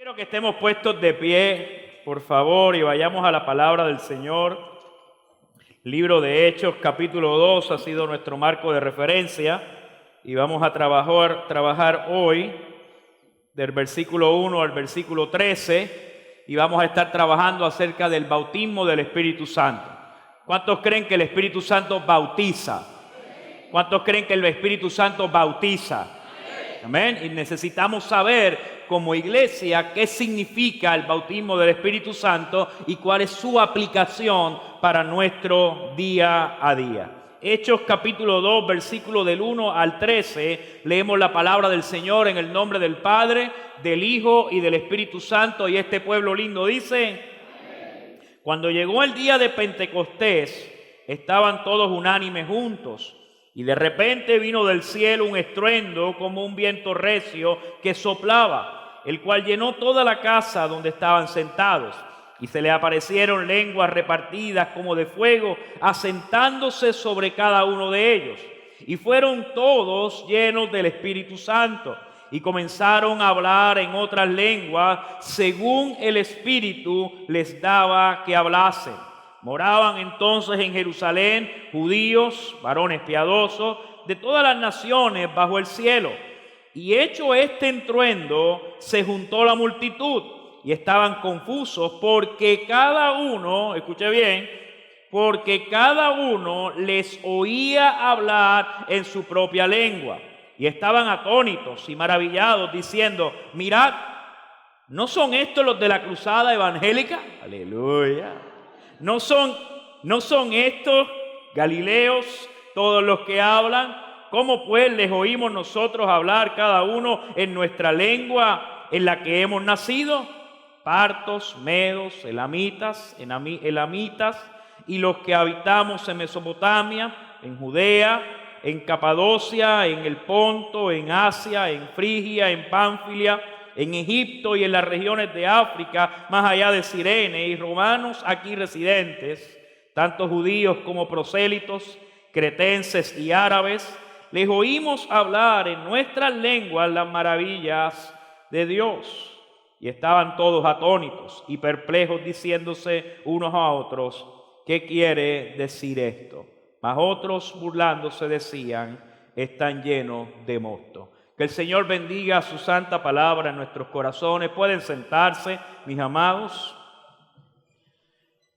Quiero que estemos puestos de pie, por favor, y vayamos a la palabra del Señor. Libro de Hechos, capítulo 2, ha sido nuestro marco de referencia, y vamos a trabajar hoy del versículo 1 al versículo 13, y vamos a estar trabajando acerca del bautismo del Espíritu Santo. ¿Cuántos creen que el Espíritu Santo bautiza? ¿Cuántos creen que el Espíritu Santo bautiza? Amén. Y necesitamos saber como iglesia qué significa el bautismo del Espíritu Santo y cuál es su aplicación para nuestro día a día. Hechos capítulo 2, versículo del 1 al 13, leemos la palabra del Señor en el nombre del Padre, del Hijo y del Espíritu Santo. Y este pueblo lindo dice: cuando llegó el día de Pentecostés, estaban todos unánimes juntos. Y de repente vino del cielo un estruendo como un viento recio que soplaba, el cual llenó toda la casa donde estaban sentados. Y se le aparecieron lenguas repartidas como de fuego, asentándose sobre cada uno de ellos. Y fueron todos llenos del Espíritu Santo, y comenzaron a hablar en otras lenguas, según el Espíritu les daba que hablasen. Moraban entonces en Jerusalén judíos, varones piadosos, de todas las naciones bajo el cielo. Y hecho este estruendo, se juntó la multitud, y estaban confusos, porque cada uno, escuche bien, porque cada uno les oía hablar en su propia lengua. Y estaban atónitos y maravillados, diciendo: mirad, ¿no son estos los de la cruzada evangélica? Aleluya. ¿No son estos galileos todos los que hablan? ¿Cómo pues les oímos nosotros hablar cada uno en nuestra lengua en la que hemos nacido? Partos, medos, elamitas, y los que habitamos en Mesopotamia, en Judea, en Capadocia, en el Ponto, en Asia, en Frigia, en Pánfilia, en Egipto y en las regiones de África, más allá de Cirene, y romanos aquí residentes, tanto judíos como prosélitos, cretenses y árabes, les oímos hablar en nuestras lenguas las maravillas de Dios. Y estaban todos atónitos y perplejos, diciéndose unos a otros: ¿qué quiere decir esto? Mas otros, burlándose, decían: están llenos de mosto. Que el Señor bendiga su santa palabra en nuestros corazones. Pueden sentarse, mis amados.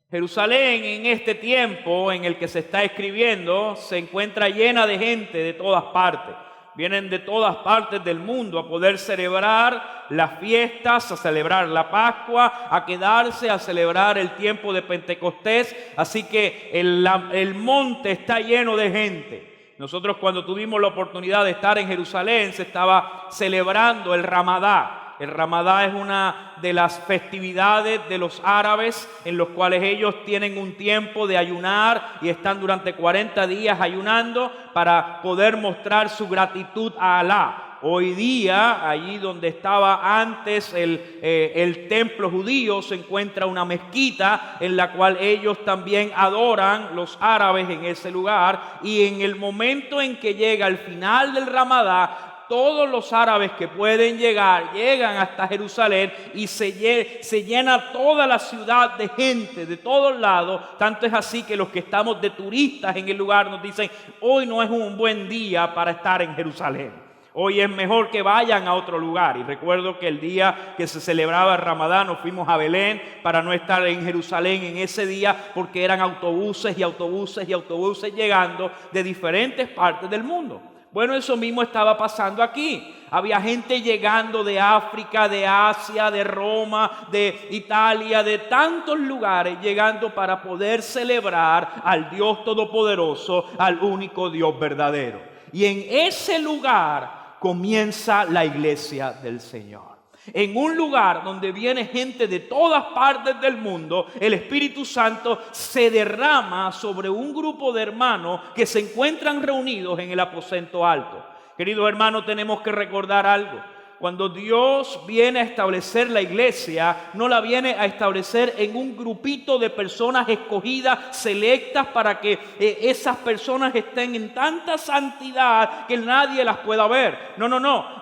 Jerusalén, en este tiempo en el que se está escribiendo, se encuentra llena de gente de todas partes. Vienen de todas partes del mundo a poder celebrar las fiestas, a celebrar la Pascua, a quedarse a celebrar el tiempo de Pentecostés. Así que el monte está lleno de gente. Nosotros, cuando tuvimos la oportunidad de estar en Jerusalén, se estaba celebrando el Ramadán. El Ramadán es una de las festividades de los árabes en los cuales ellos tienen un tiempo de ayunar y están durante 40 días ayunando para poder mostrar su gratitud a Alá. Hoy día, allí donde estaba antes el templo judío, se encuentra una mezquita en la cual ellos también adoran, los árabes, en ese lugar. Y en el momento en que llega el final del Ramadán, todos los árabes que pueden llegan hasta Jerusalén, y se llena toda la ciudad de gente de todos lados. Tanto es así que los que estamos de turistas en el lugar nos dicen: hoy no es un buen día para estar en Jerusalén. Hoy es mejor que vayan a otro lugar. Y recuerdo que el día que se celebraba el Ramadán nos fuimos a Belén para no estar en Jerusalén en ese día, porque eran autobuses y autobuses y autobuses llegando de diferentes partes del mundo. Bueno, eso mismo estaba pasando aquí. Había gente llegando de África, de Asia, de Roma, de Italia, de tantos lugares, llegando para poder celebrar al Dios Todopoderoso, al único Dios verdadero. Y en ese lugar comienza la iglesia del Señor. En un lugar donde viene gente de todas partes del mundo, el Espíritu Santo se derrama sobre un grupo de hermanos que se encuentran reunidos en el aposento alto. Queridos hermanos, tenemos que recordar algo. cuando Dios viene a establecer la iglesia, no la viene a establecer en un grupito de personas escogidas, selectas, para que esas personas estén en tanta santidad que nadie las pueda ver. No.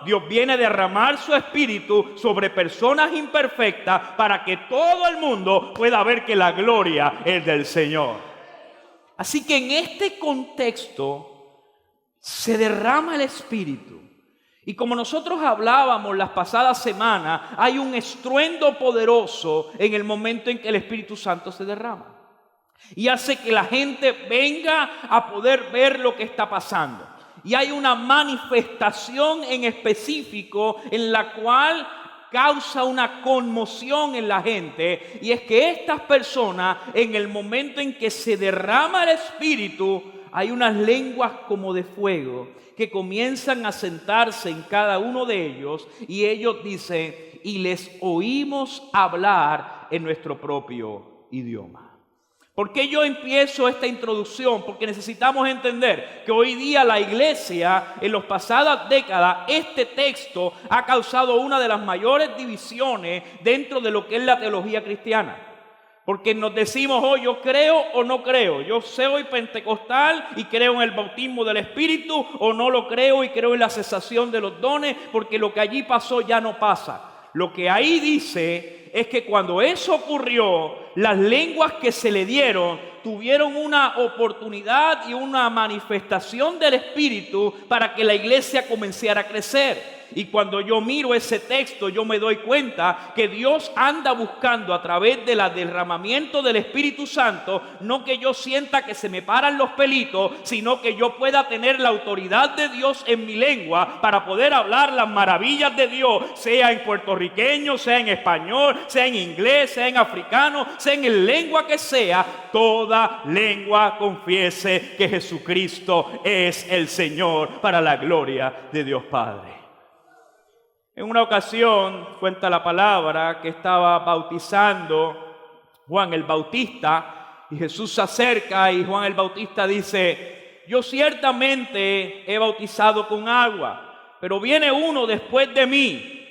Dios viene a derramar su espíritu sobre personas imperfectas para que todo el mundo pueda ver que la gloria es del Señor. Así que en este contexto se derrama el espíritu. Y como nosotros hablábamos las pasadas semanas, hay un estruendo poderoso en el momento en que el Espíritu Santo se derrama. Y hace que la gente venga a poder ver lo que está pasando. Y hay una manifestación en específico en la cual causa una conmoción en la gente. Y es que estas personas, en el momento en que se derrama el Espíritu, hay unas lenguas como de fuego que comienzan a sentarse en cada uno de ellos, y ellos dicen, y les oímos hablar en nuestro propio idioma. ¿Por qué yo empiezo esta introducción? Porque necesitamos entender que hoy día la iglesia, en las pasadas décadas, este texto ha causado una de las mayores divisiones dentro de lo que es la teología cristiana. Porque nos decimos, yo creo o no creo. Yo soy pentecostal y creo en el bautismo del Espíritu, o no lo creo y creo en la cesación de los dones, porque lo que allí pasó ya no pasa. Lo que ahí dice es que cuando eso ocurrió, las lenguas que se le dieron tuvieron una oportunidad y una manifestación del Espíritu para que la iglesia comenzara a crecer. Y cuando yo miro ese texto, yo me doy cuenta que Dios anda buscando a través del derramamiento del Espíritu Santo, no que yo sienta que se me paran los pelitos, sino que yo pueda tener la autoridad de Dios en mi lengua para poder hablar las maravillas de Dios, sea en puertorriqueño, sea en español, sea en inglés, sea en africano, sea en lengua que sea. Toda lengua confiese que Jesucristo es el Señor, para la gloria de Dios Padre. En una ocasión, cuenta la palabra, que estaba bautizando Juan el Bautista, y Jesús se acerca y Juan el Bautista dice, yo ciertamente he bautizado con agua, pero viene uno después de mí,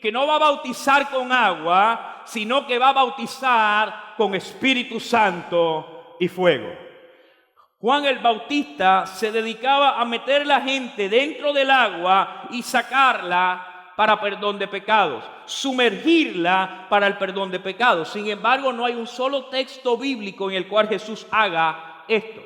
que no va a bautizar con agua, sino que va a bautizar con Espíritu Santo y fuego. Juan el Bautista se dedicaba a meter la gente dentro del agua y sacarla para perdón de pecados, sumergirla para el perdón de pecados. Sin embargo, no hay un solo texto bíblico en el cual Jesús haga esto.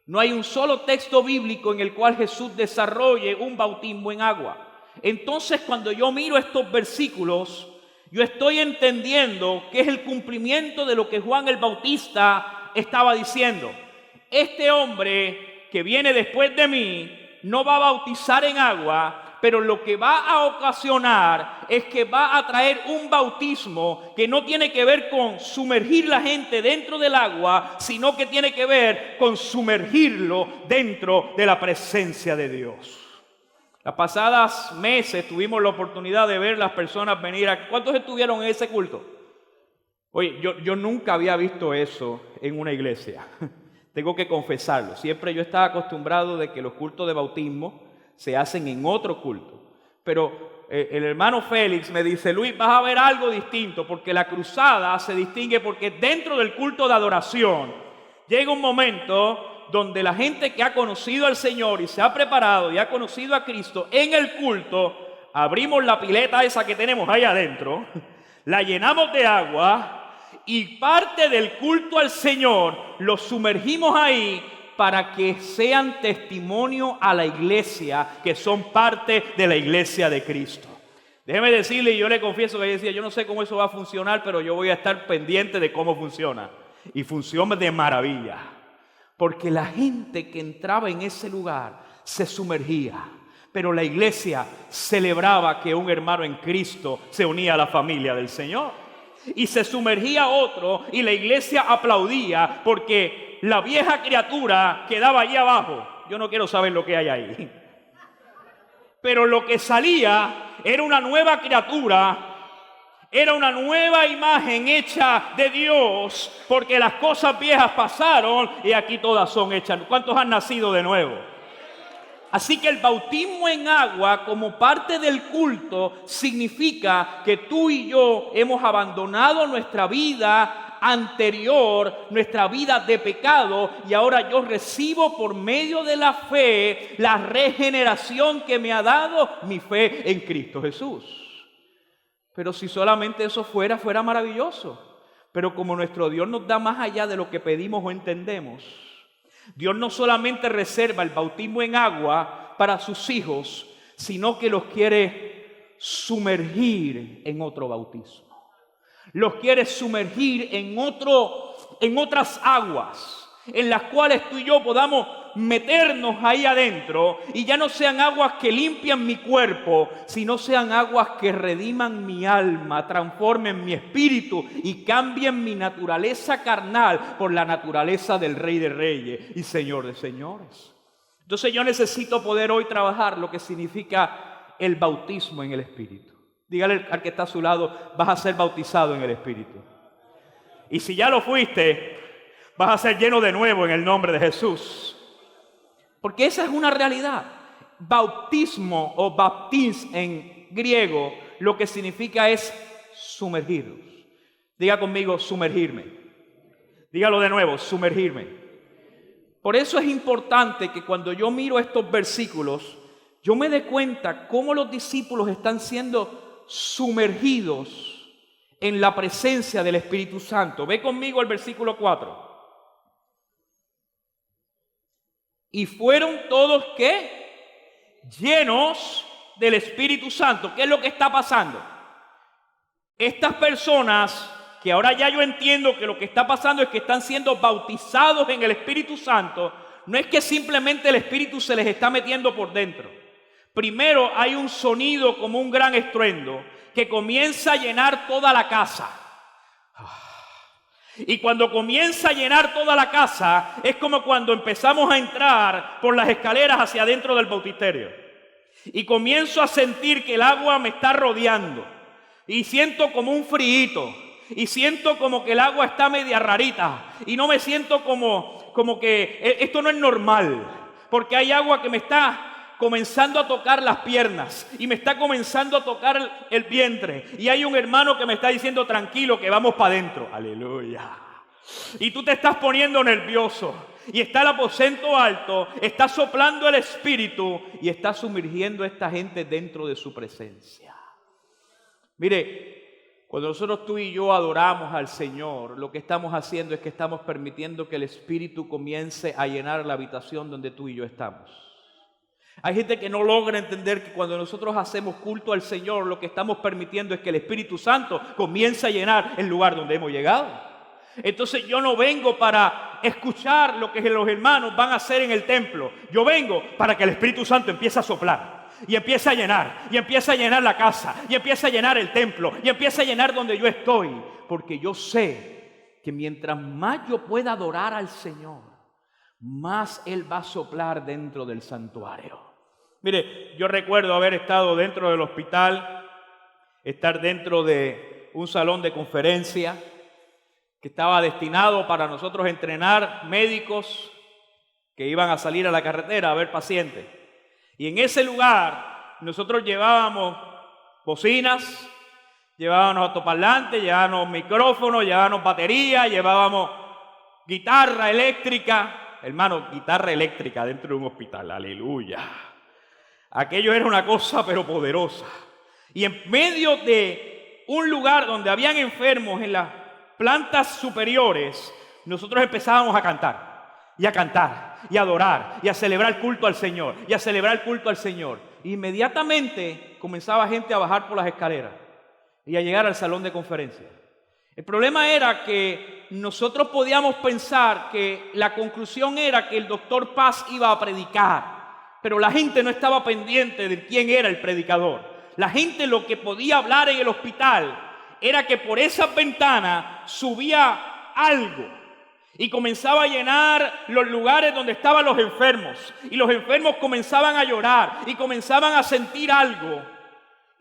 No hay un solo texto bíblico en el cual Jesús desarrolle un bautismo en agua. Entonces, cuando yo miro estos versículos, yo estoy entendiendo que es el cumplimiento de lo que Juan el Bautista estaba diciendo. Este hombre que viene después de mí no va a bautizar en agua, pero lo que va a ocasionar es que va a traer un bautismo que no tiene que ver con sumergir la gente dentro del agua, sino que tiene que ver con sumergirlo dentro de la presencia de Dios. Las pasadas meses tuvimos la oportunidad de ver las personas venir aquí. ¿Cuántos estuvieron en ese culto? Oye, yo nunca había visto eso en una iglesia. Tengo que confesarlo. Siempre yo estaba acostumbrado de que los cultos de bautismo se hacen en otro culto. Pero el hermano Félix me dice, Luis, vas a ver algo distinto, porque la cruzada se distingue porque dentro del culto de adoración llega un momento donde la gente que ha conocido al Señor y se ha preparado y ha conocido a Cristo, en el culto abrimos la pileta esa que tenemos ahí adentro, la llenamos de agua, y parte del culto al Señor lo sumergimos ahí para que sean testimonio a la iglesia, que son parte de la iglesia de Cristo. Déjeme decirle, y yo le confieso que yo decía, yo no sé cómo eso va a funcionar, pero yo voy a estar pendiente de cómo funciona. Y funciona de maravilla. Porque la gente que entraba en ese lugar se sumergía. Pero la iglesia celebraba que un hermano en Cristo se unía a la familia del Señor. Y se sumergía otro y la iglesia aplaudía porque la vieja criatura quedaba allí abajo. Yo no quiero saber lo que hay ahí. Pero lo que salía era una nueva criatura, era una nueva imagen hecha de Dios, porque las cosas viejas pasaron y aquí todas son hechas. ¿Cuántos han nacido de nuevo? Así que el bautismo en agua como parte del culto significa que tú y yo hemos abandonado nuestra vida anterior, nuestra vida de pecado, y ahora yo recibo por medio de la fe la regeneración que me ha dado mi fe en Cristo Jesús. Pero si solamente eso fuera maravilloso. Pero como nuestro Dios nos da más allá de lo que pedimos o entendemos, Dios no solamente reserva el bautismo en agua para sus hijos, sino que los quiere sumergir en otro bautismo. Los quiere sumergir en otras aguas, en las cuales tú y yo podamos meternos ahí adentro, y ya no sean aguas que limpian mi cuerpo, sino sean aguas que rediman mi alma, transformen mi espíritu y cambien mi naturaleza carnal por la naturaleza del Rey de Reyes y Señor de Señores. Entonces yo necesito poder hoy trabajar lo que significa el bautismo en el Espíritu. Dígale al que está a su lado: vas a ser bautizado en el Espíritu. Y si ya lo fuiste, vas a ser lleno de nuevo en el nombre de Jesús. Porque esa es una realidad. Bautismo o baptis en griego lo que significa es sumergiros. Diga conmigo: sumergirme. Dígalo de nuevo: sumergirme. Por eso es importante que cuando yo miro estos versículos, yo me dé cuenta cómo los discípulos están siendo sumergidos en la presencia del Espíritu Santo. Ve conmigo el versículo 4. Y fueron todos, ¿qué? Llenos del Espíritu Santo. ¿Qué es lo que está pasando? Estas personas, que ahora ya yo entiendo que lo que está pasando es que están siendo bautizados en el Espíritu Santo, no es que simplemente el Espíritu se les está metiendo por dentro. Primero hay un sonido como un gran estruendo que comienza a llenar toda la casa. Y cuando comienza a llenar toda la casa, es como cuando empezamos a entrar por las escaleras hacia adentro del bautisterio. Y comienzo a sentir que el agua me está rodeando. Y siento como un frío. Y siento como que el agua está media rarita. Y no me siento como que esto no es normal. Porque hay agua que me está comenzando a tocar las piernas y me está comenzando a tocar el vientre, y hay un hermano que me está diciendo: tranquilo, que vamos para adentro. Aleluya. Y tú te estás poniendo nervioso, y está el aposento alto, está soplando el Espíritu y está sumergiendo a esta gente dentro de su presencia. Mire, cuando nosotros tú y yo adoramos al Señor, lo que estamos haciendo es que estamos permitiendo que el Espíritu comience a llenar la habitación donde tú y yo estamos. Hay gente que no logra entender que cuando nosotros hacemos culto al Señor, lo que estamos permitiendo es que el Espíritu Santo comience a llenar el lugar donde hemos llegado. Entonces yo no vengo para escuchar lo que los hermanos van a hacer en el templo. Yo vengo para que el Espíritu Santo empiece a soplar y empiece a llenar, y empiece a llenar la casa, y empiece a llenar el templo, y empiece a llenar donde yo estoy. Porque yo sé que mientras más yo pueda adorar al Señor, más Él va a soplar dentro del santuario. Mire, yo recuerdo haber estado dentro del hospital, estar dentro de un salón de conferencia que estaba destinado para nosotros entrenar médicos que iban a salir a la carretera a ver pacientes. Y en ese lugar nosotros llevábamos bocinas, llevábamos altoparlantes, llevábamos micrófonos, llevábamos batería, llevábamos guitarra eléctrica. Hermano, guitarra eléctrica dentro de un hospital. Aleluya. Aquello era una cosa pero poderosa. Y en medio de un lugar donde habían enfermos en las plantas superiores, nosotros empezábamos a cantar y a adorar y a celebrar culto al Señor y a celebrar culto al Señor. Inmediatamente comenzaba gente a bajar por las escaleras y a llegar al salón de conferencia. El problema era que nosotros podíamos pensar que la conclusión era que el doctor Paz iba a predicar, pero la gente no estaba pendiente de quién era el predicador. La gente lo que podía hablar en el hospital era que por esa ventana subía algo y comenzaba a llenar los lugares donde estaban los enfermos, y los enfermos comenzaban a llorar y comenzaban a sentir algo.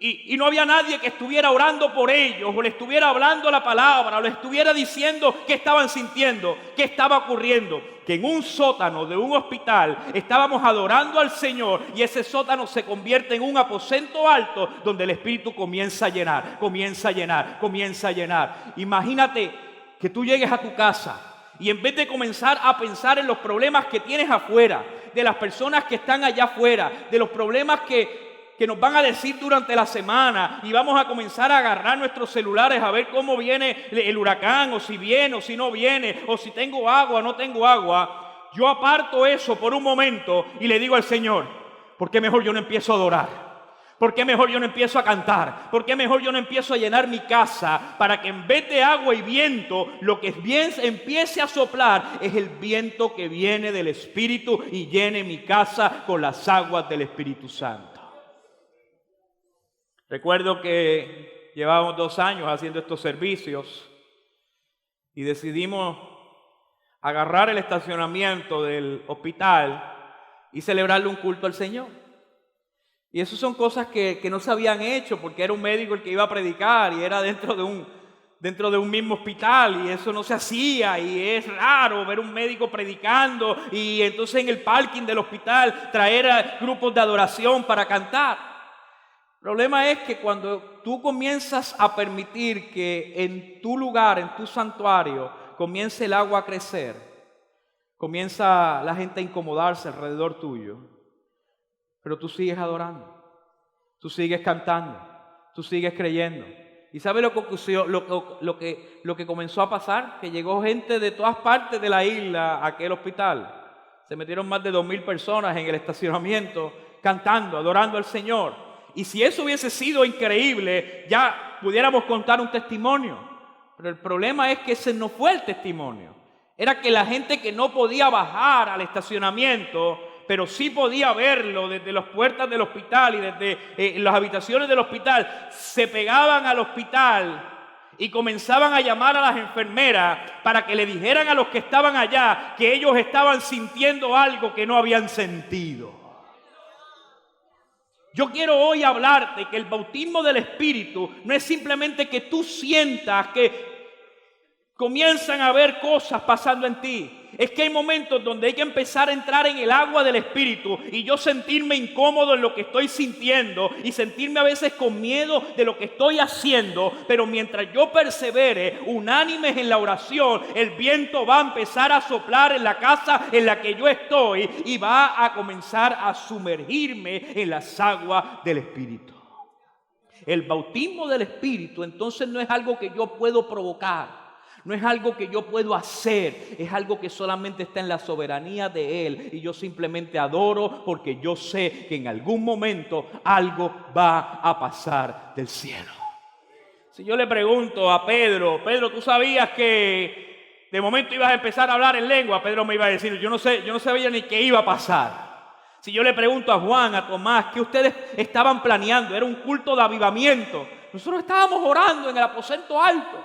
y no había nadie que estuviera orando por ellos, o le estuviera hablando la palabra, o le estuviera diciendo qué estaban sintiendo, qué estaba ocurriendo. Que en un sótano de un hospital estábamos adorando al Señor, y ese sótano se convierte en un aposento alto donde el Espíritu comienza a llenar, comienza a llenar, comienza a llenar. Imagínate que tú llegues a tu casa y en vez de comenzar a pensar en los problemas que tienes afuera, de las personas que están allá afuera, de los problemas que nos van a decir durante la semana, y vamos a comenzar a agarrar nuestros celulares a ver cómo viene el huracán, o si viene o si no viene, o si tengo agua o no tengo agua, yo aparto eso por un momento y le digo al Señor, ¿por qué mejor yo no empiezo a adorar? ¿Por qué mejor yo no empiezo a cantar? ¿Por qué mejor yo no empiezo a llenar mi casa para que en vez de agua y viento, lo que empiece a soplar es el viento que viene del Espíritu y llene mi casa con las aguas del Espíritu Santo? Recuerdo que llevábamos 2 años haciendo estos servicios y decidimos agarrar el estacionamiento del hospital y celebrarle un culto al Señor. Y eso son cosas que no se habían hecho porque era un médico el que iba a predicar y era dentro de un mismo hospital, y eso no se hacía, y es raro ver un médico predicando y entonces en el parking del hospital traer a grupos de adoración para cantar. El problema es que cuando tú comienzas a permitir que en tu lugar, en tu santuario, comience el agua a crecer, comienza la gente a incomodarse alrededor tuyo, pero tú sigues adorando, tú sigues cantando, tú sigues creyendo. ¿Y sabe lo que ocurrió, lo que comenzó a pasar? Que llegó gente de todas partes de la isla a aquel hospital. Se metieron más de 2,000 personas en el estacionamiento cantando, adorando al Señor. Y si eso hubiese sido increíble, ya pudiéramos contar un testimonio. Pero el problema es que ese no fue el testimonio. Era que la gente que no podía bajar al estacionamiento, pero sí podía verlo desde las puertas del hospital y desde las habitaciones del hospital, se pegaban al hospital y comenzaban a llamar a las enfermeras para que le dijeran a los que estaban allá que ellos estaban sintiendo algo que no habían sentido. Yo quiero hoy hablarte que el bautismo del Espíritu no es simplemente que tú sientas que comienzan a haber cosas pasando en ti. Es que hay momentos donde hay que empezar a entrar en el agua del Espíritu y yo sentirme incómodo en lo que estoy sintiendo y sentirme a veces con miedo de lo que estoy haciendo, pero mientras yo persevere unánimes en la oración, el viento va a empezar a soplar en la casa en la que yo estoy y va a comenzar a sumergirme en las aguas del Espíritu. El bautismo del Espíritu entonces no es algo que yo puedo provocar. No es algo que yo puedo hacer, es algo que solamente está en la soberanía de Él. Y yo simplemente adoro porque yo sé que en algún momento algo va a pasar del cielo. Si yo le pregunto a Pedro, ¿tú sabías que de momento ibas a empezar a hablar en lengua? Pedro me iba a decir, yo no sabía ni qué iba a pasar. Si yo le pregunto a Juan, a Tomás, ¿qué ustedes estaban planeando? Era un culto de avivamiento. Nosotros estábamos orando en el aposento alto.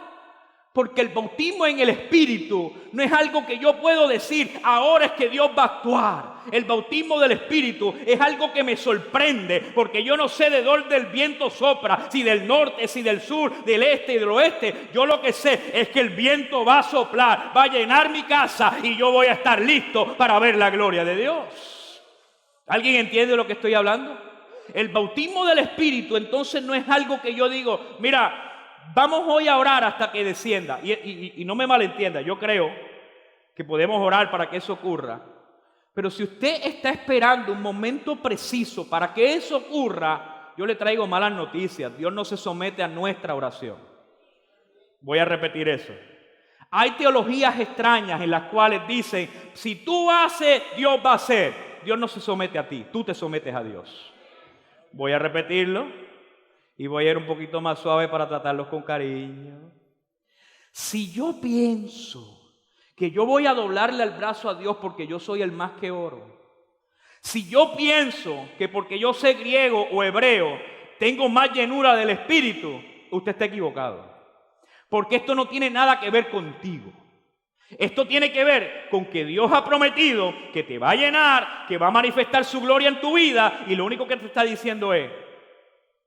Porque el bautismo en el Espíritu no es algo que yo puedo decir, ahora es que Dios va a actuar. El bautismo del Espíritu es algo que me sorprende, porque yo no sé de dónde el viento sopla, si del norte, si del sur, del este y del oeste. Yo lo que sé es que el viento va a soplar, va a llenar mi casa y yo voy a estar listo para ver la gloria de Dios. ¿Alguien entiende lo que estoy hablando? El bautismo del Espíritu entonces no es algo que yo digo, mira, vamos hoy a orar hasta que descienda. Y no me malentienda, yo creo que podemos orar para que eso ocurra. Pero si usted está esperando un momento preciso para que eso ocurra, yo le traigo malas noticias. Dios no se somete a nuestra oración. Voy a repetir eso. Hay teologías extrañas en las cuales dicen, si tú haces, Dios va a hacer. Dios no se somete a ti, tú te sometes a Dios. Voy a repetirlo. Y voy a ir un poquito más suave para tratarlos con cariño. Si yo pienso que yo voy a doblarle el brazo a Dios porque yo soy el más que oro, si yo pienso que porque yo sé griego o hebreo tengo más llenura del Espíritu, usted está equivocado. Porque esto no tiene nada que ver contigo. Esto tiene que ver con que Dios ha prometido que te va a llenar, que va a manifestar su gloria en tu vida, y lo único que te está diciendo es,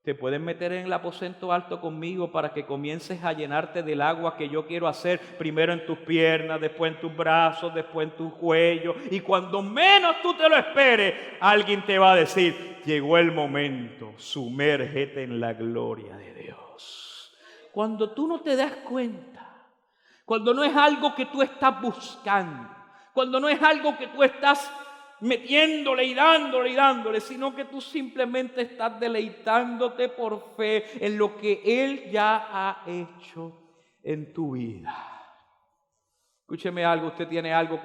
Te puedes meter en el aposento alto conmigo para que comiences a llenarte del agua que yo quiero hacer, primero en tus piernas, después en tus brazos, después en tu cuello. Y cuando menos tú te lo esperes, alguien te va a decir, llegó el momento, sumérgete en la gloria de Dios. Cuando tú no te das cuenta, cuando no es algo que tú estás buscando, cuando no es algo que tú estás metiéndole y dándole, sino que tú simplemente estás deleitándote por fe en lo que Él ya ha hecho en tu vida. Escúcheme algo, usted tiene algo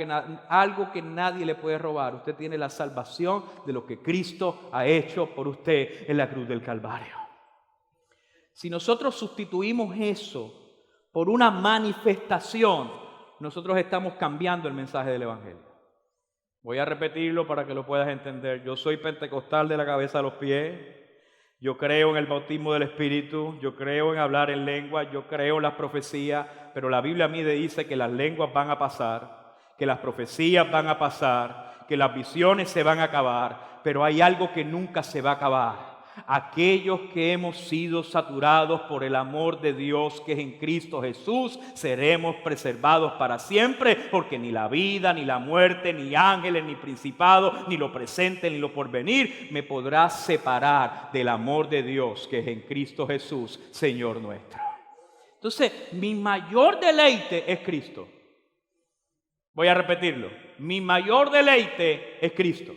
que nadie le puede robar. Usted tiene la salvación de lo que Cristo ha hecho por usted en la cruz del Calvario. Si nosotros sustituimos eso por una manifestación, nosotros estamos cambiando el mensaje del Evangelio. Voy a repetirlo para que lo puedas entender. Yo soy pentecostal de la cabeza a los pies. Yo creo en el bautismo del Espíritu. Yo creo en hablar en lengua. Yo creo en las profecías. Pero la Biblia a mí me dice que las lenguas van a pasar, que las profecías van a pasar, que las visiones se van a acabar. Pero hay algo que nunca se va a acabar. Aquellos que hemos sido saturados por el amor de Dios que es en Cristo Jesús, seremos preservados para siempre, porque ni la vida, ni la muerte, ni ángeles, ni principados, ni lo presente, ni lo porvenir, me podrá separar del amor de Dios que es en Cristo Jesús, Señor nuestro. Entonces, mi mayor deleite es Cristo. Voy a repetirlo. Mi mayor deleite es Cristo.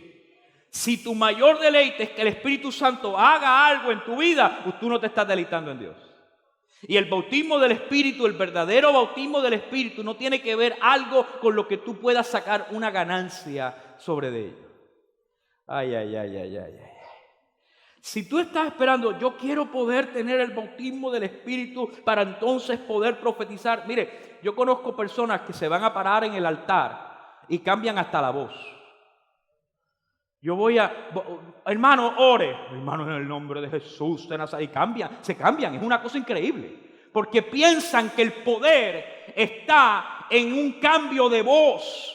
Si tu mayor deleite es que el Espíritu Santo haga algo en tu vida, pues tú no te estás deleitando en Dios. Y el bautismo del Espíritu, el verdadero bautismo del Espíritu, no tiene que ver algo con lo que tú puedas sacar una ganancia sobre de ello. Ay. Si tú estás esperando, yo quiero poder tener el bautismo del Espíritu para entonces poder profetizar. Mire, yo conozco personas que se van a parar en el altar y cambian hasta la voz. Hermano, ore. Hermano, en el nombre de Jesús de Nazaret. Y se cambian. Es una cosa increíble. Porque piensan que el poder está en un cambio de voz,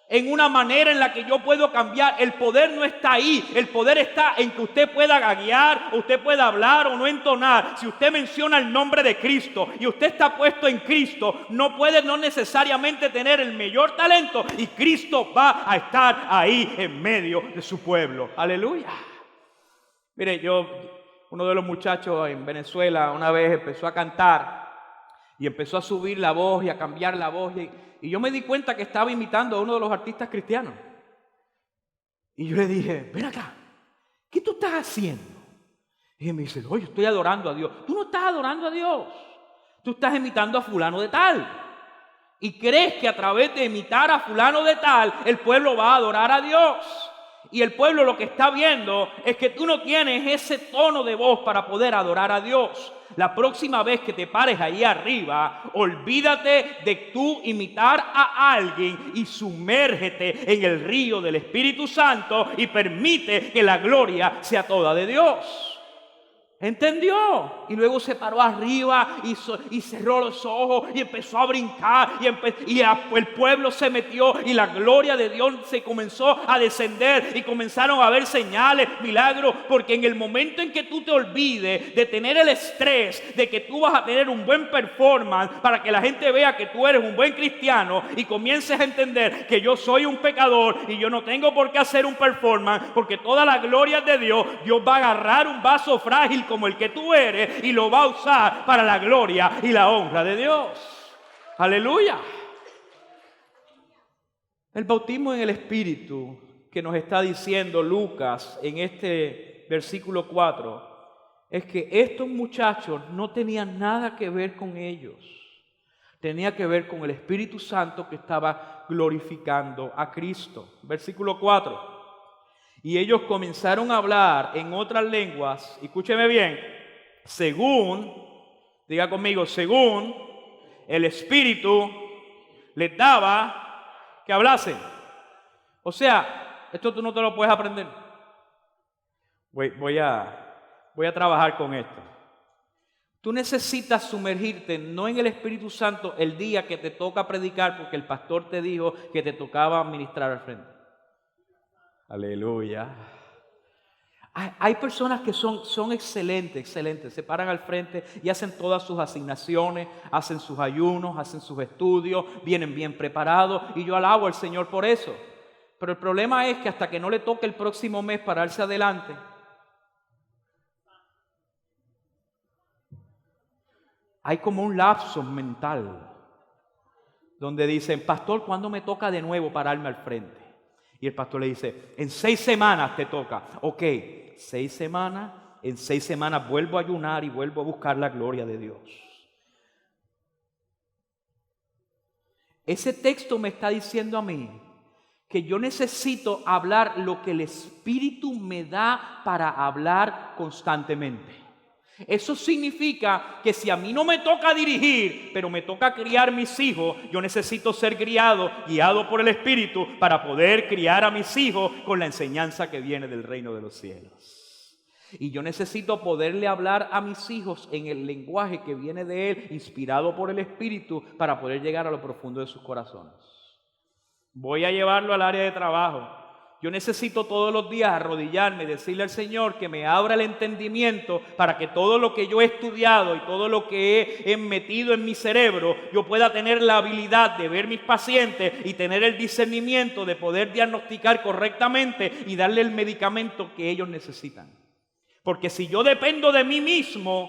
en una manera en la que yo puedo cambiar. El poder no está ahí. El poder está en que usted pueda gaguear, usted pueda hablar o no entonar. Si usted menciona el nombre de Cristo y usted está puesto en Cristo, no puede no necesariamente tener el mayor talento, y Cristo va a estar ahí en medio de su pueblo. Aleluya. Mire, uno de los muchachos en Venezuela una vez empezó a cantar y empezó a subir la voz y a cambiar la voz, y yo me di cuenta que estaba imitando a uno de los artistas cristianos. Y yo le dije, ven acá, ¿qué tú estás haciendo? Y él me dice, oye, estoy adorando a Dios. Tú no estás adorando a Dios, tú estás imitando a fulano de tal. Y crees que a través de imitar a fulano de tal, el pueblo va a adorar a Dios. Y el pueblo lo que está viendo es que tú no tienes ese tono de voz para poder adorar a Dios. La próxima vez que te pares ahí arriba, olvídate de tú imitar a alguien y sumérgete en el río del Espíritu Santo y permite que la gloria sea toda de Dios. ¿Entendió? Y luego se paró arriba y cerró los ojos y empezó a brincar y el pueblo se metió y la gloria de Dios se comenzó a descender y comenzaron a haber señales, milagros, porque en el momento en que tú te olvides de tener el estrés de que tú vas a tener un buen performance para que la gente vea que tú eres un buen cristiano y comiences a entender que yo soy un pecador y yo no tengo por qué hacer un performance, porque toda la gloria es de Dios, Dios va a agarrar un vaso frágil como el que tú eres y lo va a usar para la gloria y la honra de Dios. Aleluya. El bautismo en el Espíritu que nos está diciendo Lucas en este versículo 4 es que estos muchachos no tenían nada que ver con ellos. Tenía que ver con el Espíritu Santo que estaba glorificando a Cristo. Versículo 4. Y ellos comenzaron a hablar en otras lenguas, escúcheme bien, diga conmigo, según el Espíritu les daba que hablasen. O sea, esto tú no te lo puedes aprender. Voy a trabajar con esto. Tú necesitas sumergirte no en el Espíritu Santo el día que te toca predicar porque el pastor te dijo que te tocaba ministrar al frente. Aleluya. Hay personas que son excelentes, se paran al frente y hacen todas sus asignaciones, hacen sus ayunos, hacen sus estudios, vienen bien preparados y yo alabo al Señor por eso. Pero el problema es que hasta que no le toque el próximo mes pararse adelante, hay como un lapso mental donde dicen, pastor, ¿cuándo me toca de nuevo pararme al frente? Y el pastor le dice, en 6 semanas te toca. Ok, 6 semanas, en 6 semanas vuelvo a ayunar y vuelvo a buscar la gloria de Dios. Ese texto me está diciendo a mí que yo necesito hablar lo que el Espíritu me da para hablar constantemente. Eso significa que si a mí no me toca dirigir, pero me toca criar mis hijos, yo necesito ser guiado por el Espíritu para poder criar a mis hijos con la enseñanza que viene del reino de los cielos. Y yo necesito poderle hablar a mis hijos en el lenguaje que viene de Él, inspirado por el Espíritu, para poder llegar a lo profundo de sus corazones. Voy a llevarlo al área de trabajo. Yo necesito todos los días arrodillarme y decirle al Señor que me abra el entendimiento para que todo lo que yo he estudiado y todo lo que he metido en mi cerebro, yo pueda tener la habilidad de ver mis pacientes y tener el discernimiento de poder diagnosticar correctamente y darle el medicamento que ellos necesitan. Porque si yo dependo de mí mismo,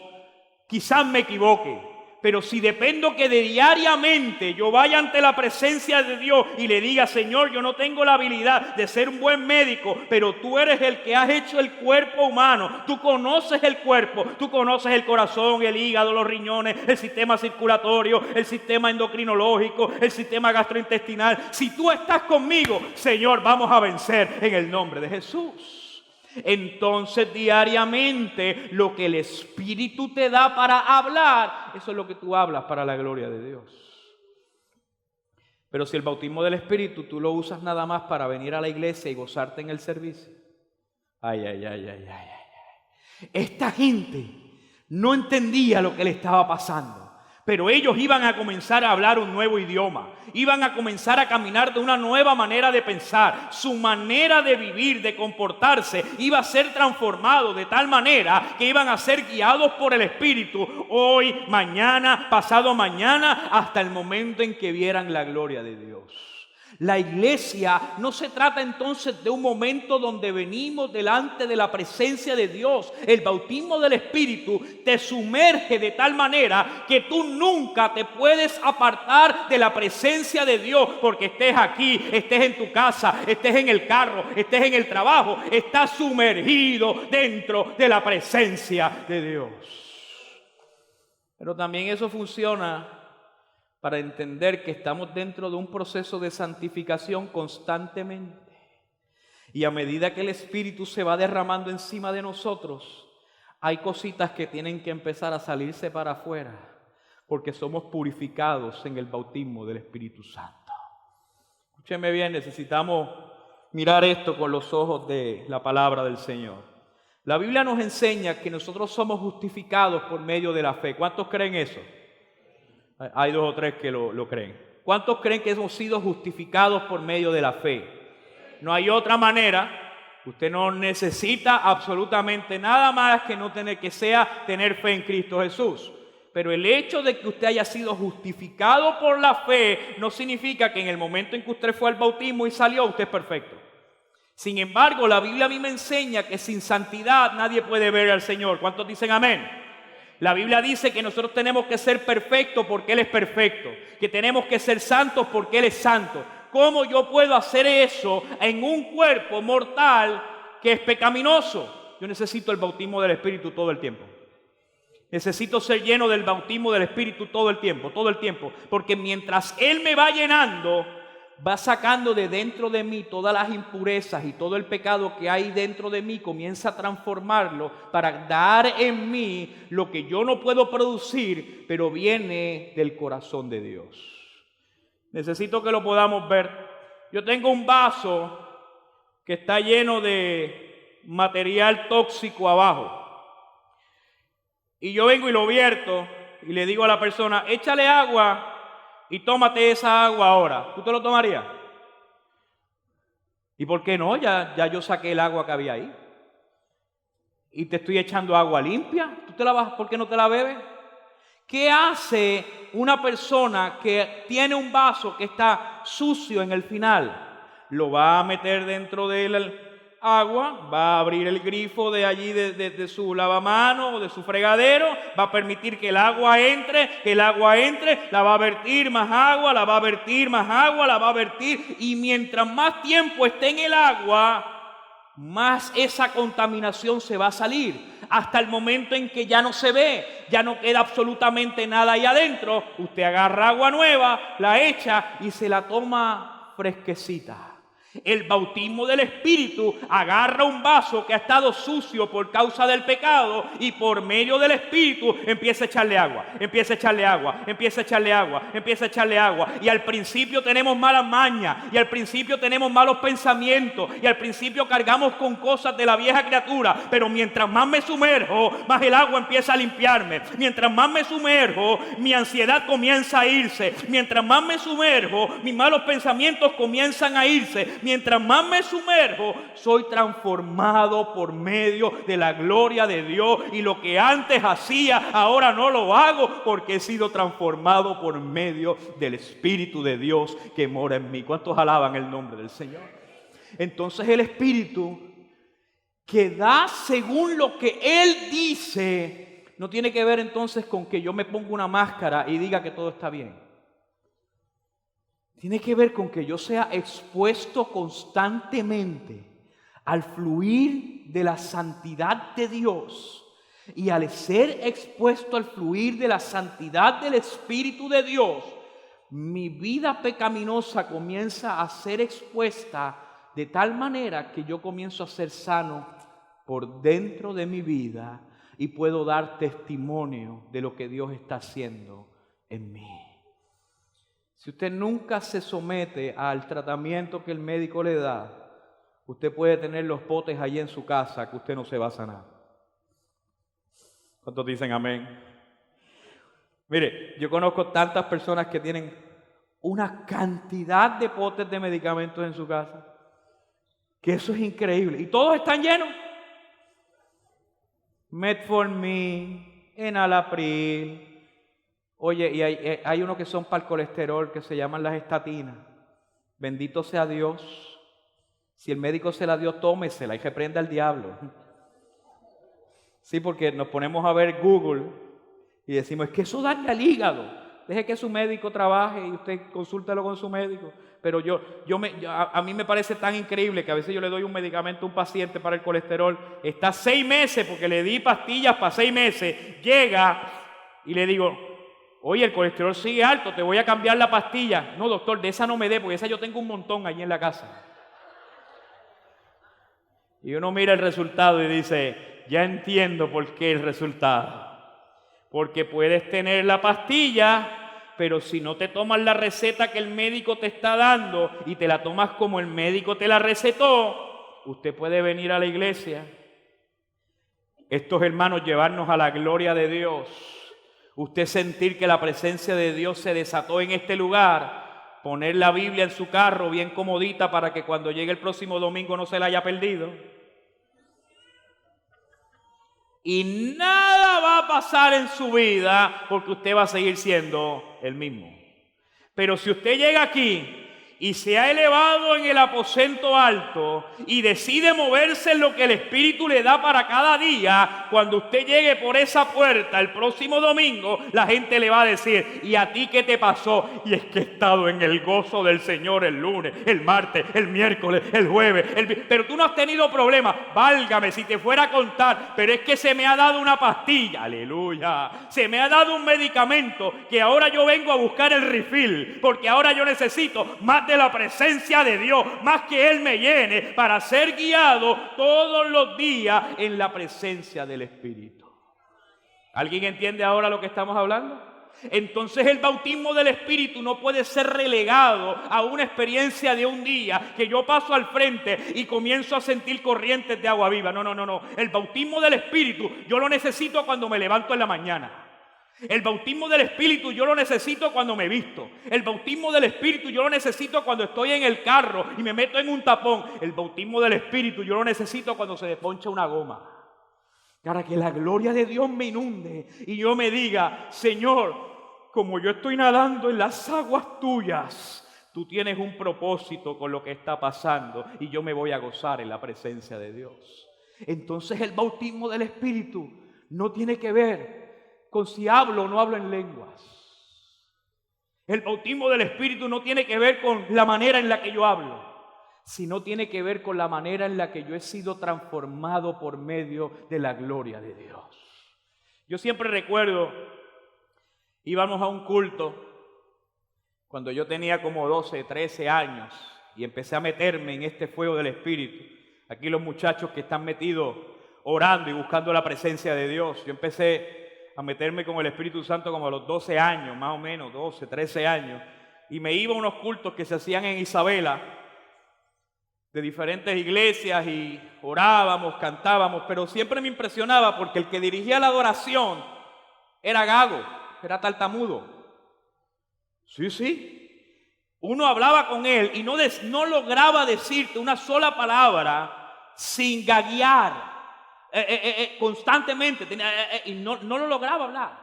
quizás me equivoque. Pero si dependo que diariamente yo vaya ante la presencia de Dios y le diga, Señor, yo no tengo la habilidad de ser un buen médico, pero tú eres el que has hecho el cuerpo humano. Tú conoces el cuerpo, tú conoces el corazón, el hígado, los riñones, el sistema circulatorio, el sistema endocrinológico, el sistema gastrointestinal. Si tú estás conmigo, Señor, vamos a vencer en el nombre de Jesús. Entonces diariamente lo que el Espíritu te da para hablar, eso es lo que tú hablas para la gloria de Dios. Pero si el bautismo del Espíritu tú lo usas nada más para venir a la iglesia y gozarte en el servicio, esta gente no entendía lo que le estaba pasando. Pero ellos iban a comenzar a hablar un nuevo idioma, iban a comenzar a caminar de una nueva manera de pensar, su manera de vivir, de comportarse, iba a ser transformado de tal manera que iban a ser guiados por el Espíritu hoy, mañana, pasado mañana, hasta el momento en que vieran la gloria de Dios. La iglesia no se trata entonces de un momento donde venimos delante de la presencia de Dios. El bautismo del Espíritu te sumerge de tal manera que tú nunca te puedes apartar de la presencia de Dios, porque estés aquí, estés en tu casa, estés en el carro, estés en el trabajo, estás sumergido dentro de la presencia de Dios. Pero también eso funciona para entender que estamos dentro de un proceso de santificación constantemente. Y a medida que el Espíritu se va derramando encima de nosotros, hay cositas que tienen que empezar a salirse para afuera, porque somos purificados en el bautismo del Espíritu Santo. Escúcheme bien, necesitamos mirar esto con los ojos de la palabra del Señor. La Biblia nos enseña que nosotros somos justificados por medio de la fe. ¿Cuántos creen eso? Hay 2 o 3 que lo creen. ¿Cuántos creen que hemos sido justificados por medio de la fe? No hay otra manera. Usted no necesita absolutamente nada más que no tener que sea tener fe en Cristo Jesús. Pero el hecho de que usted haya sido justificado por la fe no significa que en el momento en que usted fue al bautismo y salió, usted es perfecto. Sin embargo, la Biblia a mí me enseña que sin santidad nadie puede ver al Señor. ¿Cuántos dicen amén? La Biblia dice que nosotros tenemos que ser perfectos porque Él es perfecto, que tenemos que ser santos porque Él es santo. ¿Cómo yo puedo hacer eso en un cuerpo mortal que es pecaminoso? Yo necesito el bautismo del Espíritu todo el tiempo. Necesito ser lleno del bautismo del Espíritu todo el tiempo, porque mientras Él me va llenando, va sacando de dentro de mí todas las impurezas y todo el pecado que hay dentro de mí, comienza a transformarlo para dar en mí lo que yo no puedo producir, pero viene del corazón de Dios. Necesito que lo podamos ver. Yo tengo un vaso que está lleno de material tóxico abajo. Y yo vengo y lo vierto y le digo a la persona, échale agua y tómate esa agua ahora. ¿Tú te lo tomarías? ¿Y por qué no? Ya yo saqué el agua que había ahí. y te estoy echando agua limpia, ¿tú te la vas? ¿Por qué no te la bebes? ¿Qué hace una persona que tiene un vaso que está sucio en el final? Lo va a meter dentro del agua, va a abrir el grifo de allí de su lavamano o de su fregadero, va a permitir que el agua entre, la va a vertir más agua, la va a vertir más agua, la va a vertir, y mientras más tiempo esté en el agua, más esa contaminación se va a salir, hasta el momento en que ya no se ve, ya no queda absolutamente nada ahí adentro. Usted agarra agua nueva, la echa y se la toma fresquecita. El bautismo del Espíritu agarra un vaso que ha estado sucio por causa del pecado y por medio del Espíritu empieza a echarle agua, empieza a echarle agua, empieza a echarle agua, empieza a echarle agua. Y al principio tenemos malas mañas, y al principio tenemos malos pensamientos, y al principio cargamos con cosas de la vieja criatura, pero mientras más me sumerjo, más el agua empieza a limpiarme. Mientras más me sumerjo, mi ansiedad comienza a irse. Mientras más me sumerjo, mis malos pensamientos comienzan a irse. Mientras más me sumerjo, soy transformado por medio de la gloria de Dios. Y lo que antes hacía, ahora no lo hago, porque he sido transformado por medio del Espíritu de Dios que mora en mí. ¿Cuántos alaban el nombre del Señor? Entonces el Espíritu que da según lo que Él dice, no tiene que ver entonces con que yo me ponga una máscara y diga que todo está bien. Tiene que ver con que yo sea expuesto constantemente al fluir de la santidad de Dios. Y al ser expuesto al fluir de la santidad del Espíritu de Dios, mi vida pecaminosa comienza a ser expuesta de tal manera que yo comienzo a ser sano por dentro de mi vida y puedo dar testimonio de lo que Dios está haciendo en mí. Si usted nunca se somete al tratamiento que el médico le da, usted puede tener los potes allí en su casa que usted no se va a sanar. ¿Cuántos dicen amén? Mire, yo conozco tantas personas que tienen una cantidad de potes de medicamentos en su casa, que eso es increíble. Y todos están llenos. Metformin, Enalapril. Oye, y hay unos que son para el colesterol, que se llaman las estatinas. Bendito sea Dios. Si el médico se la dio, tómesela y reprenda al diablo. Sí, porque nos ponemos a ver Google y decimos, es que eso daña al hígado. Deje que su médico trabaje y usted consúltelo con su médico. Pero a mí me parece tan increíble que a veces yo le doy un medicamento a un paciente para el colesterol. Está 6 meses porque le di pastillas para 6 meses. Llega y le digo, oye, el colesterol sigue alto, te voy a cambiar la pastilla. No, doctor, de esa no me dé, porque esa yo tengo un montón allí en la casa. Y uno mira el resultado y dice, ya entiendo por qué el resultado. Porque puedes tener la pastilla, pero si no te tomas la receta que el médico te está dando y te la tomas como el médico te la recetó, usted puede venir a la iglesia, estos hermanos, llevarnos a la gloria de Dios. Usted sentir que la presencia de Dios se desató en este lugar, poner la Biblia en su carro bien comodita para que cuando llegue el próximo domingo no se la haya perdido. Y nada va a pasar en su vida porque usted va a seguir siendo el mismo. Pero si usted llega aquí y se ha elevado en el aposento alto y decide moverse en lo que el Espíritu le da para cada día, cuando usted llegue por esa puerta el próximo domingo, la gente le va a decir, ¿y a ti qué te pasó? Y es que he estado en el gozo del Señor el lunes, el martes, el miércoles, el jueves, pero tú no has tenido problemas. Válgame si te fuera a contar, pero es que se me ha dado una pastilla, aleluya, se me ha dado un medicamento que ahora yo vengo a buscar el refill, porque ahora yo necesito más de la presencia de Dios, más que Él me llene para ser guiado todos los días en la presencia del Espíritu. ¿Alguien entiende ahora lo que estamos hablando? Entonces el bautismo del Espíritu no puede ser relegado a una experiencia de un día que yo paso al frente y comienzo a sentir corrientes de agua viva. No. El bautismo del Espíritu yo lo necesito cuando me levanto en la mañana. El bautismo del Espíritu yo lo necesito cuando me visto. El bautismo del Espíritu yo lo necesito cuando estoy en el carro y me meto en un tapón. El bautismo del Espíritu yo lo necesito cuando se desponcha una goma. para que la gloria de Dios me inunde y yo me diga: Señor, como yo estoy nadando en las aguas tuyas, tú tienes un propósito con lo que está pasando y yo me voy a gozar en la presencia de Dios. Entonces el bautismo del Espíritu no tiene que ver con si hablo o no hablo en lenguas. El bautismo del Espíritu no tiene que ver con la manera en la que yo hablo, sino tiene que ver con la manera en la que yo he sido transformado por medio de la gloria de Dios. Yo siempre recuerdo, íbamos a un culto cuando yo tenía como 12, 13 años y empecé a meterme en este fuego del Espíritu. Aquí los muchachos que están metidos orando y buscando la presencia de Dios. Yo empecé a meterme con el Espíritu Santo como a los 12 años, más o menos, 12, 13 años. Y me iba a unos cultos que se hacían en Isabela, de diferentes iglesias, y orábamos, cantábamos, pero siempre me impresionaba porque el que dirigía la adoración era gago, era tartamudo. Sí. Uno hablaba con él y no lograba decirte una sola palabra sin gaguear constantemente, y no lo lograba hablar.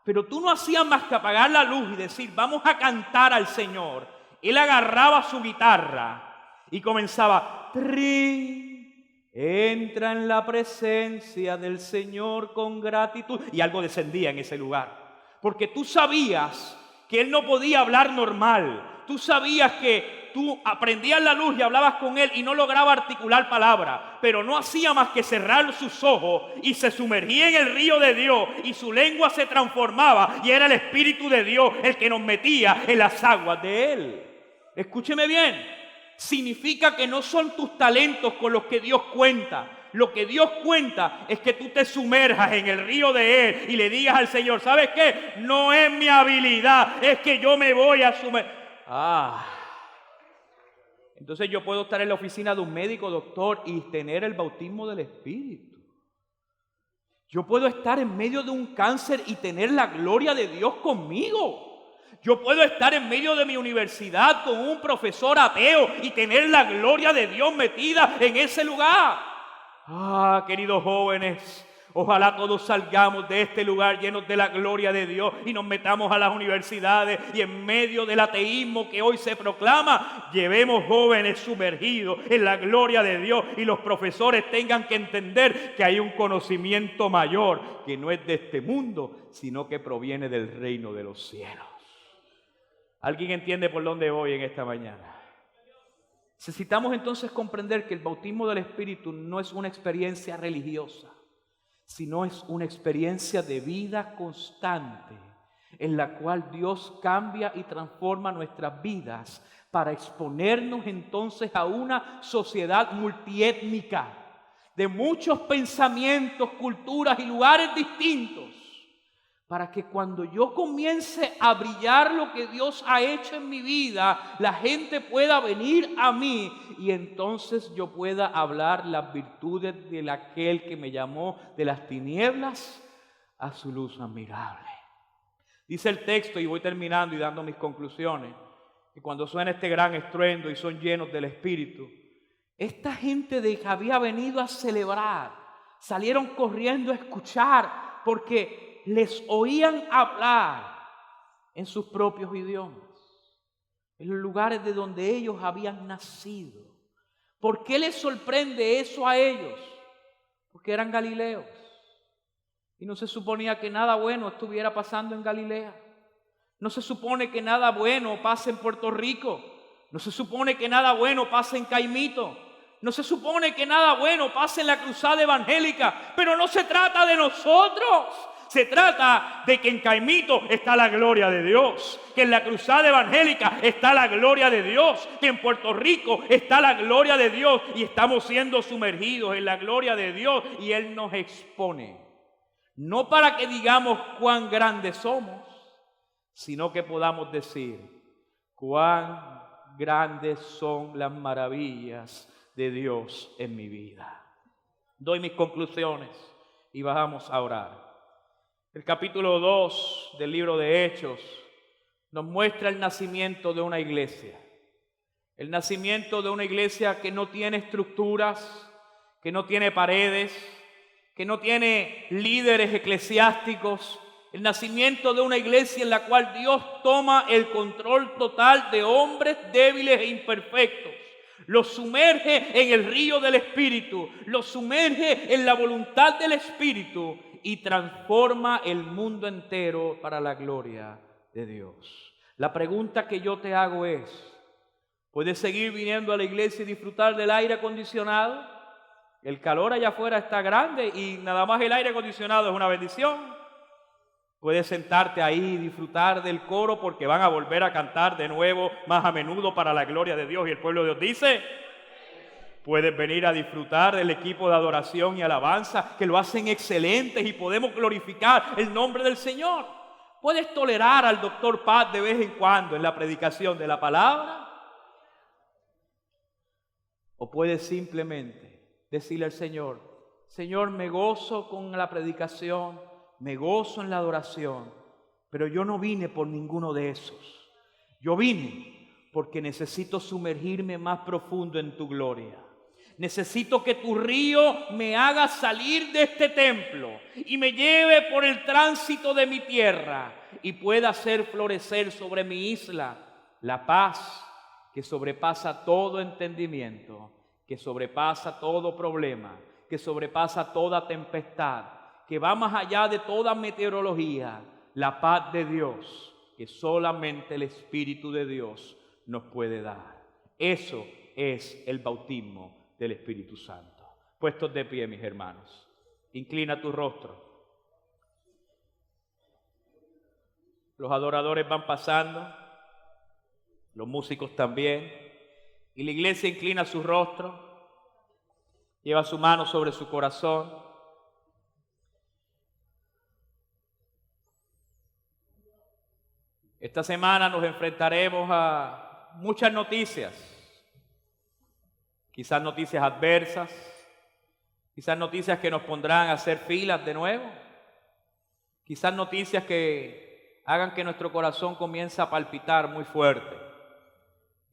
Pero tú no hacías más que apagar la luz y decir: vamos a cantar al Señor. Él agarraba su guitarra y comenzaba: entra en la presencia del Señor con gratitud. Y algo descendía en ese lugar. Porque tú sabías que Él no podía hablar normal. Tú sabías que tú aprendías la luz y hablabas con Él y no lograba articular palabra. Pero no hacía más que cerrar sus ojos y se sumergía en el río de Dios. Y su lengua se transformaba y era el Espíritu de Dios el que nos metía en las aguas de Él. Escúcheme bien. Significa que no son tus talentos con los que Dios cuenta. Lo que Dios cuenta es que tú te sumerjas en el río de Él y le digas al Señor: ¿sabes qué? No es mi habilidad, es que yo me voy a sumergir. Entonces yo puedo estar en la oficina de un médico, doctor, y tener el bautismo del Espíritu. Yo puedo estar en medio de un cáncer y tener la gloria de Dios conmigo. Yo puedo estar en medio de mi universidad con un profesor ateo y tener la gloria de Dios metida en ese lugar. Queridos jóvenes, ojalá todos salgamos de este lugar llenos de la gloria de Dios y nos metamos a las universidades y en medio del ateísmo que hoy se proclama, llevemos jóvenes sumergidos en la gloria de Dios y los profesores tengan que entender que hay un conocimiento mayor que no es de este mundo, sino que proviene del reino de los cielos. ¿Alguien entiende por dónde voy en esta mañana? Necesitamos entonces comprender que el bautismo del Espíritu no es una experiencia religiosa, sino es una experiencia de vida constante en la cual Dios cambia y transforma nuestras vidas para exponernos entonces a una sociedad multiétnica de muchos pensamientos, culturas y lugares distintos, para que cuando yo comience a brillar lo que Dios ha hecho en mi vida, la gente pueda venir a mí y entonces yo pueda hablar las virtudes de aquel que me llamó de las tinieblas a su luz admirable. Dice el texto, y voy terminando y dando mis conclusiones, que cuando suena este gran estruendo y son llenos del Espíritu, esta gente que había venido a celebrar, salieron corriendo a escuchar porque les oían hablar en sus propios idiomas, en los lugares de donde ellos habían nacido. ¿Por qué les sorprende eso a ellos? Porque eran galileos y no se suponía que nada bueno estuviera pasando en Galilea. No se supone que nada bueno pase en Puerto Rico. No se supone que nada bueno pase en Caimito. No se supone que nada bueno pase en la cruzada evangélica. Pero no se trata de nosotros. Se trata de que en Caimito está la gloria de Dios, que en la cruzada evangélica está la gloria de Dios, que en Puerto Rico está la gloria de Dios y estamos siendo sumergidos en la gloria de Dios y Él nos expone. No para que digamos cuán grandes somos, sino que podamos decir cuán grandes son las maravillas de Dios en mi vida. Doy mis conclusiones y bajamos a orar. El capítulo 2 del libro de Hechos nos muestra el nacimiento de una iglesia. El nacimiento de una iglesia que no tiene estructuras, que no tiene paredes, que no tiene líderes eclesiásticos, el nacimiento de una iglesia en la cual Dios toma el control total de hombres débiles e imperfectos, los sumerge en el río del Espíritu, los sumerge en la voluntad del Espíritu y transforma el mundo entero para la gloria de Dios. La pregunta que yo te hago es, ¿puedes seguir viniendo a la iglesia y disfrutar del aire acondicionado? El calor allá afuera está grande y nada más el aire acondicionado es una bendición. Puedes sentarte ahí y disfrutar del coro porque van a volver a cantar de nuevo más a menudo para la gloria de Dios. Y el pueblo de Dios dice, puedes venir a disfrutar del equipo de adoración y alabanza que lo hacen excelentes y podemos glorificar el nombre del Señor. Puedes tolerar al doctor Pat de vez en cuando en la predicación de la palabra. O puedes simplemente decirle al Señor, Señor, me gozo con la predicación, me gozo en la adoración, pero yo no vine por ninguno de esos. Yo vine porque necesito sumergirme más profundo en tu gloria. Necesito que tu río me haga salir de este templo y me lleve por el tránsito de mi tierra y pueda hacer florecer sobre mi isla la paz que sobrepasa todo entendimiento, que sobrepasa todo problema, que sobrepasa toda tempestad, que va más allá de toda meteorología, la paz de Dios que solamente el Espíritu de Dios nos puede dar. Eso es el bautismo del Espíritu Santo. Puestos de pie, mis hermanos, inclina tu rostro. Los adoradores van pasando, los músicos también, y la iglesia inclina su rostro, lleva su mano sobre su corazón. Esta semana nos enfrentaremos a muchas noticias, quizás noticias adversas, quizás noticias que nos pondrán a hacer filas de nuevo, quizás noticias que hagan que nuestro corazón comience a palpitar muy fuerte.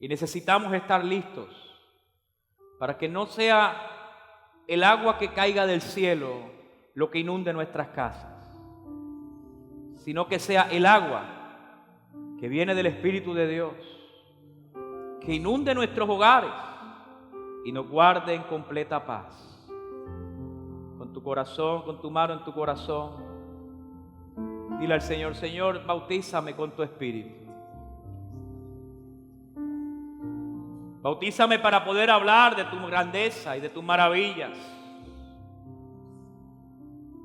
Y necesitamos estar listos para que no sea el agua que caiga del cielo lo que inunde nuestras casas, sino que sea el agua que viene del Espíritu de Dios, que inunde nuestros hogares y nos guarde en completa paz. Con tu corazón, con tu mano en tu corazón, dile al Señor, Señor, bautízame con tu Espíritu. Bautízame para poder hablar de tu grandeza y de tus maravillas.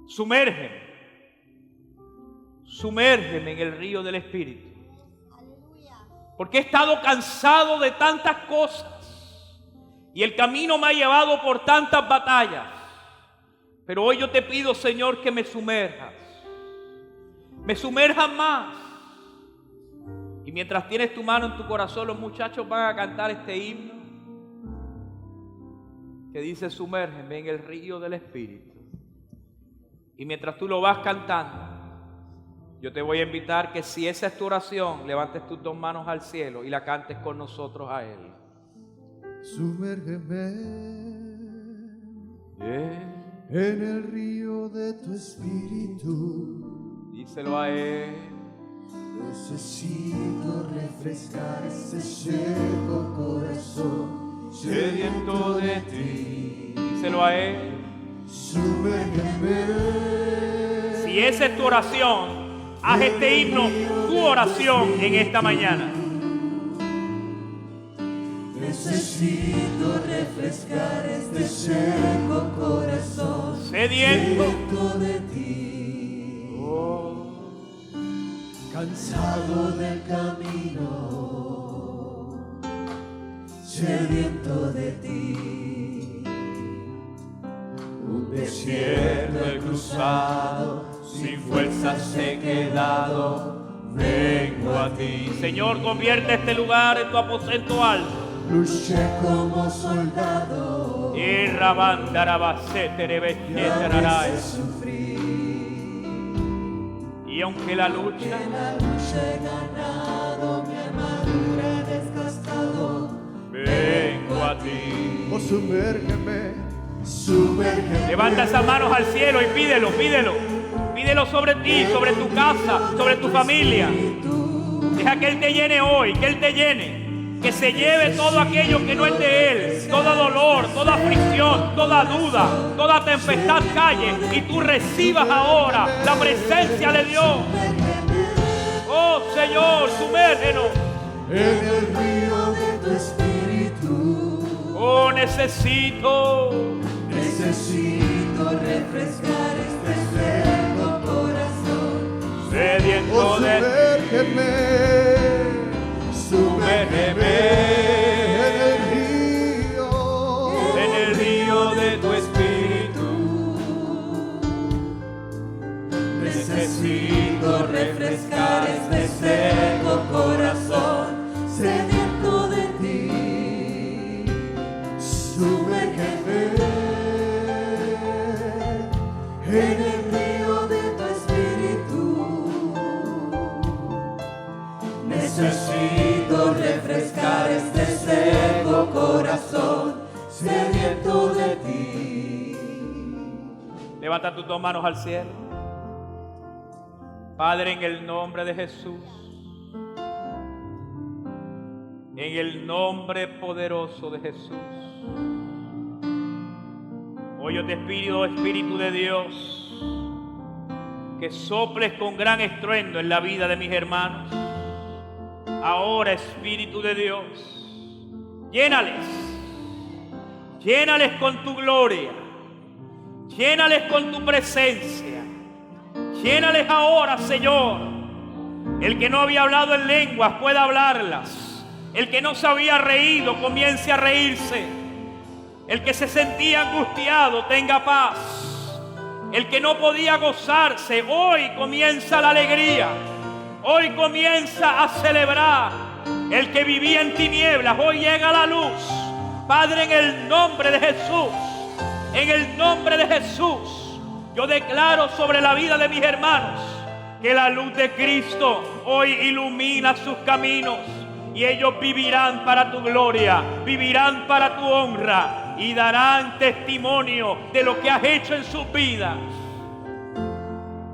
Sumérgeme en el río del Espíritu. Porque he estado cansado de tantas cosas y el camino me ha llevado por tantas batallas. Pero hoy yo te pido, Señor, que me sumerjas más. Y mientras tienes tu mano en tu corazón, los muchachos van a cantar este himno que dice, sumérgeme en el río del Espíritu. Y mientras tú lo vas cantando, yo te voy a invitar que si esa es tu oración, levantes tus dos manos al cielo y la cantes con nosotros a Él. Sumérgeme en el río de tu Espíritu. Díselo a Él. Necesito refrescar este seco corazón sediento de ti. Díselo a Él. Sumérgeme. Si esa es tu oración, haz este himno tu oración en esta mañana. Necesito refrescar este seco corazón sediento de ti. Cansado del camino, sediento de ti. Un desierto he cruzado, sin fuerzas he quedado, vengo a ti. Señor, convierte este lugar en tu aposento alto. Luché como soldado, Y aunque la lucha he ganado, mi armadura he desgastado, vengo a ti. Oh, sumérgeme Sumérgeme. Levanta esas manos al cielo y pídelo, pídelo. Pídelo sobre ti, sobre tu casa, sobre tu familia. Deja que Él te llene hoy, que Él te llene. Que se lleve todo aquello que no es de Él. Todo dolor, toda aflicción, toda duda, toda tempestad calle. Y tú recibas ahora la presencia de Dios. Oh Señor, sumérgenos En el río de tu espíritu. Oh, necesito refrescar este seco corazón. sediento de ti. Sumérgeme En el río de tu espíritu. Necesito refrescar este seco corazón sediento de ti. Sumérgeme en el río de tu espíritu. Necesito refrescar este seco corazón sediento de ti. Levanta tus dos manos al cielo. Padre, en el nombre de Jesús, en el nombre poderoso de Jesús, hoy yo te pido, Espíritu de Dios, que soples con gran estruendo en la vida de mis hermanos. Ahora, Espíritu de Dios, llénales con tu gloria, llénales con tu presencia. Llénales ahora, Señor. El que no había hablado en lenguas pueda hablarlas. El que no se había reído comience a reírse. El que se sentía angustiado tenga paz. El que no podía gozarse, hoy comienza la alegría. Hoy comienza a celebrar. El que vivía en tinieblas, hoy llega la luz. Padre, en el nombre de Jesús, en el nombre de Jesús, yo declaro sobre la vida de mis hermanos que la luz de Cristo hoy ilumina sus caminos y ellos vivirán para tu gloria, vivirán para tu honra y darán testimonio de lo que has hecho en sus vidas.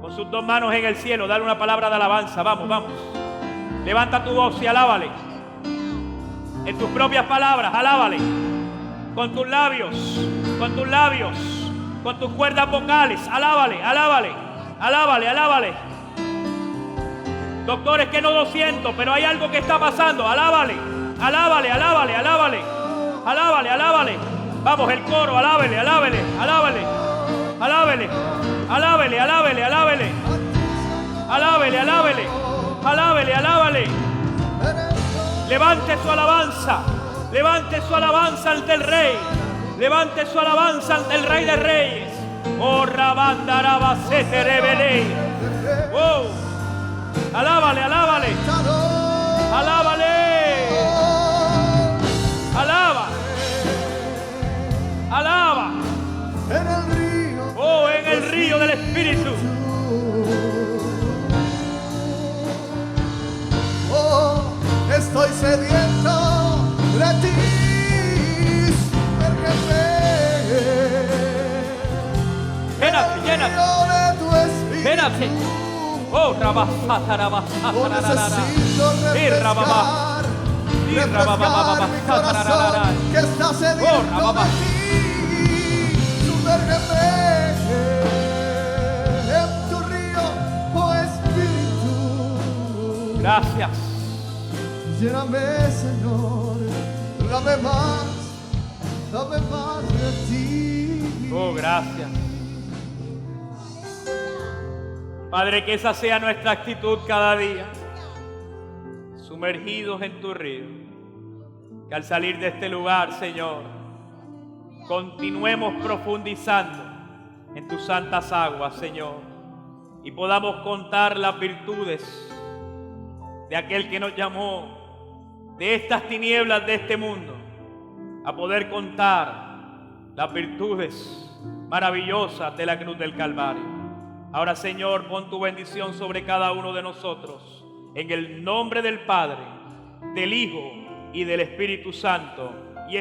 Con sus dos manos en el cielo, dale una palabra de alabanza. Vamos, vamos. Levanta tu voz y alábale. En tus propias palabras, alábale. Con tus labios, con tus labios. Con tus cuerdas vocales, alábale, alábale, alábale, alábale. Doctores, que no lo siento, pero hay algo que está pasando. Alábale, alábale, alábale, alábale, alábale, alábale. Vamos, el coro, alábale, alábale, alábale, alábale, alábale, alábale, alábale, alábale, alábale, alábale, alábale. Levante su alabanza, levante su alabanza ante el Rey. Levante su alabanza ante el Rey de Reyes. Oh, rabandarabasete rebelé. Oh, alábale, alábale. Alábale. Alaba. Alaba. En el río. Oh, en el río del Espíritu. Oh, estoy sediento de ti. Llénate, llénate, llénate. Oh, rabasata, rabasata, refrescar mi corazón que está sediento de ti. Sumérgeme en tu río, oh Espíritu. Gracias. Lléname, Señor, dame más de ti. Oh, gracias. Padre, que esa sea nuestra actitud cada día, sumergidos en tu río. Que al salir de este lugar, Señor, continuemos profundizando en tus santas aguas, Señor, y podamos contar las virtudes de aquel que nos llamó de estas tinieblas de este mundo, a poder contar las virtudes maravillosas de la cruz del Calvario. Ahora, Señor, pon tu bendición sobre cada uno de nosotros, en el nombre del Padre, del Hijo y del Espíritu Santo. Y